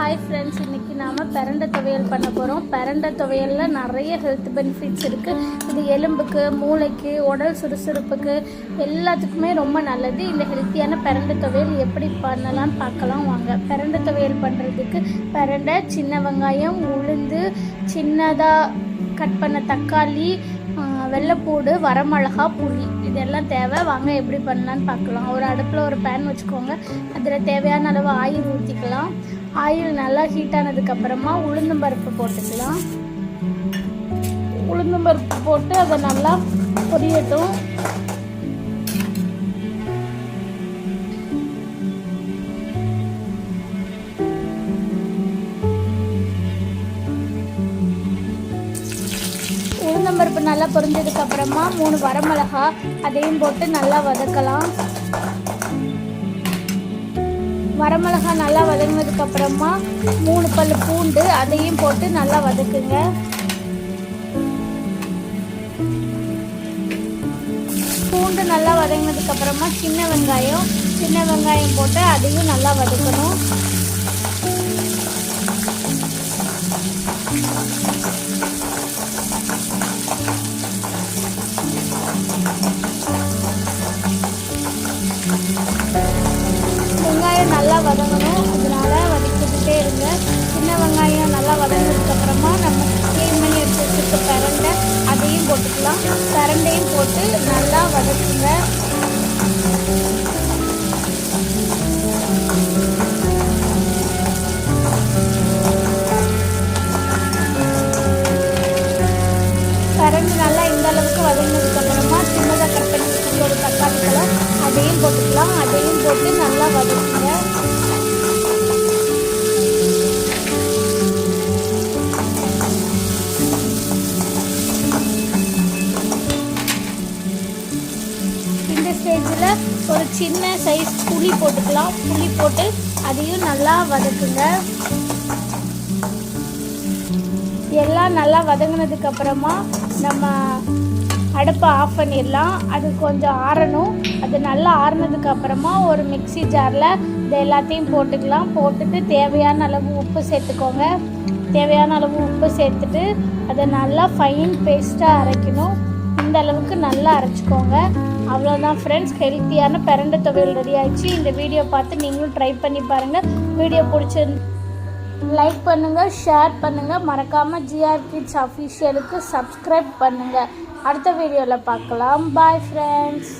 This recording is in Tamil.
ஹாய் ஃப்ரெண்ட்ஸ், இன்றைக்கி நாம் பிரண்டை துவையல் பண்ண போகிறோம். பிரண்டை துவையலில் நிறைய ஹெல்த் பெனிஃபிட்ஸ் இருக்குது. இது எலும்புக்கு, மூளைக்கு, உடல் சுறுசுறுப்புக்கு எல்லாத்துக்குமே ரொம்ப நல்லது. இந்த ஹெல்த்தியான பிரண்டை துவையல் எப்படி பண்ணலாம்னு பார்க்கலாம் வாங்க. பிரண்டை துவையல் பண்ணுறதுக்கு பிரண்டை, சின்ன வெங்காயம், உளுந்து, சின்னதாக கட் பண்ண தக்காளி, வெள்ளைப்பூடு, வரமிளகா, புளி இதெல்லாம் தேவை. வாங்க எப்படி பண்ணலான்னு பார்க்கலாம். ஒரு அடுப்பில் ஒரு பேன் வச்சுக்கோங்க. அதில் தேவையான அளவு ஆயில் ஊற்றிக்கலாம். ஆயில் நல்லா ஹீட் ஆனதுக்கப்புறமா உளுந்தம்பருப்பு போட்டுக்கலாம். உளுந்தம்பருப்பு போட்டு அதை நல்லா பொரியட்டும். உளுந்தம்பருப்பு நல்லா பொரிஞ்சதுக்கப்புறமா 3 வரமிளகா அதையும் போட்டு நல்லா வதக்கலாம். வரமிளகா நல்லா வதங்கினதுக்கப்புறமா 3 பல் பூண்டு அதையும் போட்டு நல்லா வதக்குங்க. பூண்டு நல்லா வதங்கினதுக்கப்புறமா சின்ன வெங்காயம் போட்டு அதையும் நல்லா வதக்கணும். வெங்காயம் நல்லா வதங்கணும், அதனால வதக்கிக்கிட்டே இருங்க. சின்ன வெங்காயம் நல்லா வதங்கினதுக்கப்புறமா நம்ம க்ளீன் பண்ணி எடுத்து வச்சுருக்க பிரண்டை அதையும் போட்டுக்கலாம். பிரண்டையும் போட்டு நல்லா வதக்குங்க. பிரண்டை நல்லா இந்த அளவுக்கு வதங்கினதுக்கப்புறமா சின்னதாக கட் பண்ணி வச்சுருக்க ஒரு தக்காளி பழம் அதையும் போட்டுக்கலாம். அதையும் போட்டு நல்லா வதக்குங்க. இந்த ஸ்டேஜில் ஒரு சின்ன சைஸ் புளி போட்டுக்கலாம். புளி போட்டு அதையும் நல்லா வதக்குங்க. எல்லாம் நல்லா வதங்கினதுக்கப்புறமா நம்ம அடுப்பை ஆஃப் பண்ணிடலாம். அது கொஞ்சம் ஆறணும். அது நல்லா ஆறுனதுக்கப்புறமா ஒரு மிக்ஸி ஜாரில் இது எல்லாத்தையும் போட்டுக்கலாம். போட்டுட்டு தேவையான அளவு உப்பு சேர்த்துக்கோங்க. தேவையான அளவு உப்பு சேர்த்துட்டு அதை நல்லா ஃபைன் பேஸ்ட்டாக அரைக்கணும். இந்த அளவுக்கு நல்லா அரைச்சிக்கோங்க. அவ்வளோதான் ஃப்ரெண்ட்ஸ், ஹெல்த்தியான பிரண்டை துவையல் ரெடி ஆயிடுச்சு. இந்த வீடியோ பார்த்து நீங்களும் ட்ரை பண்ணி பாருங்கள். வீடியோ பிடிச்சிருந்து லைக் பண்ணுங்கள், ஷேர் பண்ணுங்கள். மறக்காமல் ஜிஆர் கிட்ஸ் அஃபிஷியலுக்கு சப்ஸ்கிரைப் பண்ணுங்கள். அடுத்த வீடியோவில் பார்க்கலாம். Bye friends.